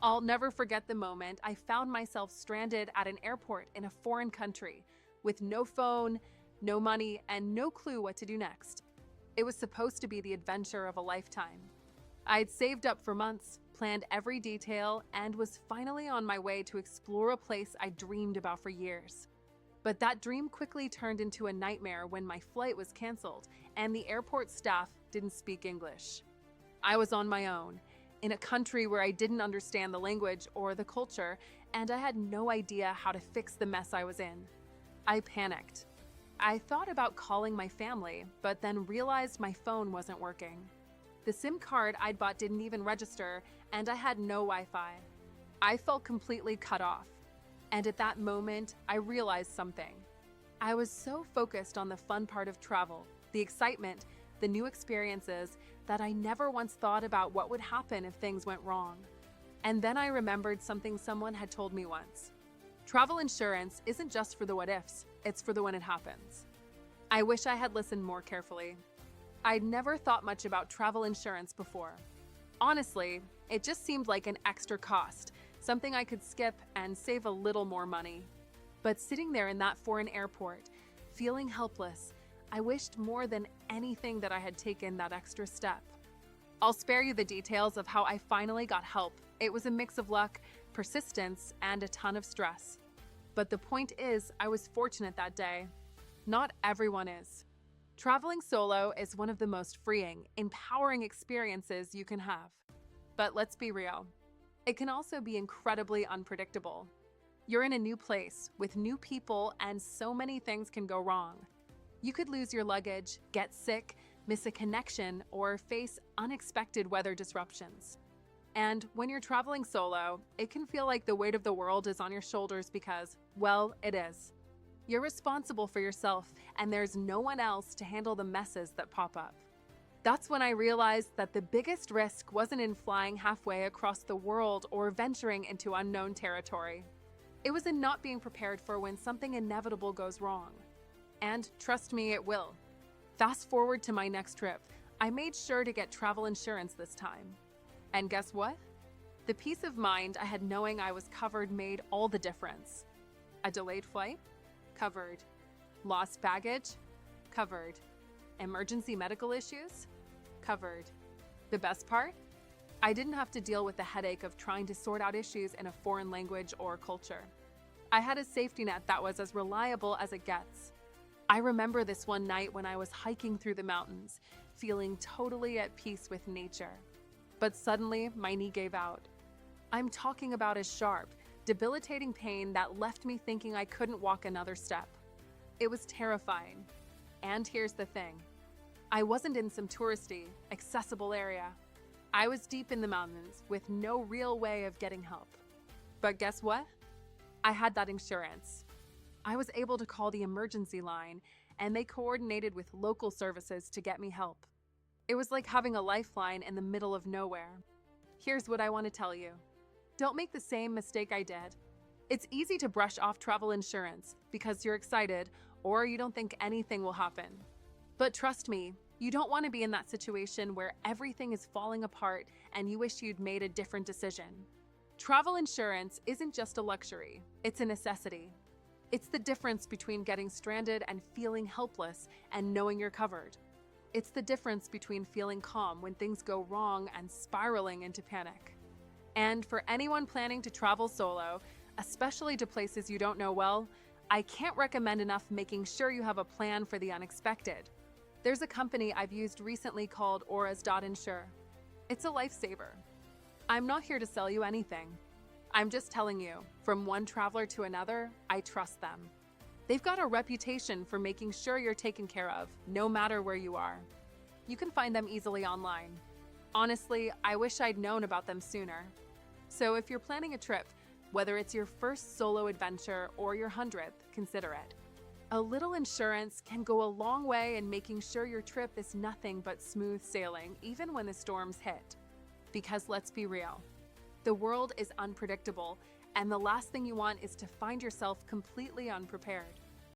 I'll never forget the moment I found myself stranded at an airport in a foreign country with no phone, no money, and no clue what to do next. It was supposed to be the adventure of a lifetime. I'd saved up for months, planned every detail, and was finally on my way to explore a place I dreamed about for years. But that dream quickly turned into a nightmare when my flight was canceled and the airport staff didn't speak English. I was on my own, in a country where I didn't understand the language or the culture, and I had no idea how to fix the mess I was in. I panicked. I thought about calling my family, but then realized my phone wasn't working. The SIM card I'd bought didn't even register, and I had no Wi-Fi. I felt completely cut off. And at that moment, I realized something. I was so focused on the fun part of travel, the excitement, the new experiences, that I never once thought about what would happen if things went wrong. And then I remembered something someone had told me once. Travel insurance isn't just for the what ifs, it's for the when it happens. I wish I had listened more carefully. I'd never thought much about travel insurance before. Honestly, it just seemed like an extra cost, something I could skip and save a little more money. But sitting there in that foreign airport, feeling helpless, I wished more than anything that I had taken that extra step. I'll spare you the details of how I finally got help. It was a mix of luck, persistence, and a ton of stress. But the point is, I was fortunate that day. Not everyone is. Traveling solo is one of the most freeing, empowering experiences you can have. But let's be real. It can also be incredibly unpredictable. You're in a new place with new people, and so many things can go wrong. You could lose your luggage, get sick, miss a connection, or face unexpected weather disruptions. And when you're traveling solo, it can feel like the weight of the world is on your shoulders because, well, it is. You're responsible for yourself, and there's no one else to handle the messes that pop up. That's when I realized that the biggest risk wasn't in flying halfway across the world or venturing into unknown territory. It was in not being prepared for when something inevitable goes wrong. And trust me, it will. Fast forward to my next trip, I made sure to get travel insurance this time. And guess what? The peace of mind I had knowing I was covered made all the difference. A delayed flight? Covered. Lost baggage? Covered. Emergency medical issues? Covered. The best part? I didn't have to deal with the headache of trying to sort out issues in a foreign language or culture. I had a safety net that was as reliable as it gets. I remember this one night when I was hiking through the mountains, feeling totally at peace with nature. But suddenly, my knee gave out. I'm talking about a sharp, debilitating pain that left me thinking I couldn't walk another step. It was terrifying. And here's the thing. I wasn't in some touristy, accessible area. I was deep in the mountains with no real way of getting help. But guess what? I had that insurance. I was able to call the emergency line, and they coordinated with local services to get me help. It was like having a lifeline in the middle of nowhere. Here's what I want to tell you. Don't make the same mistake I did. It's easy to brush off travel insurance because you're excited or you don't think anything will happen. But trust me, you don't want to be in that situation where everything is falling apart and you wish you'd made a different decision. Travel insurance isn't just a luxury, it's a necessity. It's the difference between getting stranded and feeling helpless and knowing you're covered. It's the difference between feeling calm when things go wrong and spiraling into panic. And for anyone planning to travel solo, especially to places you don't know well, I can't recommend enough making sure you have a plan for the unexpected. There's a company I've used recently called Auras.insure. It's a lifesaver. I'm not here to sell you anything. I'm just telling you, from one traveler to another, I trust them. They've got a reputation for making sure you're taken care of, no matter where you are. You can find them easily online. Honestly, I wish I'd known about them sooner. So if you're planning a trip, whether it's your first solo adventure or your 100th, consider it. A little insurance can go a long way in making sure your trip is nothing but smooth sailing, even when the storms hit. Because let's be real, the world is unpredictable, and the last thing you want is to find yourself completely unprepared.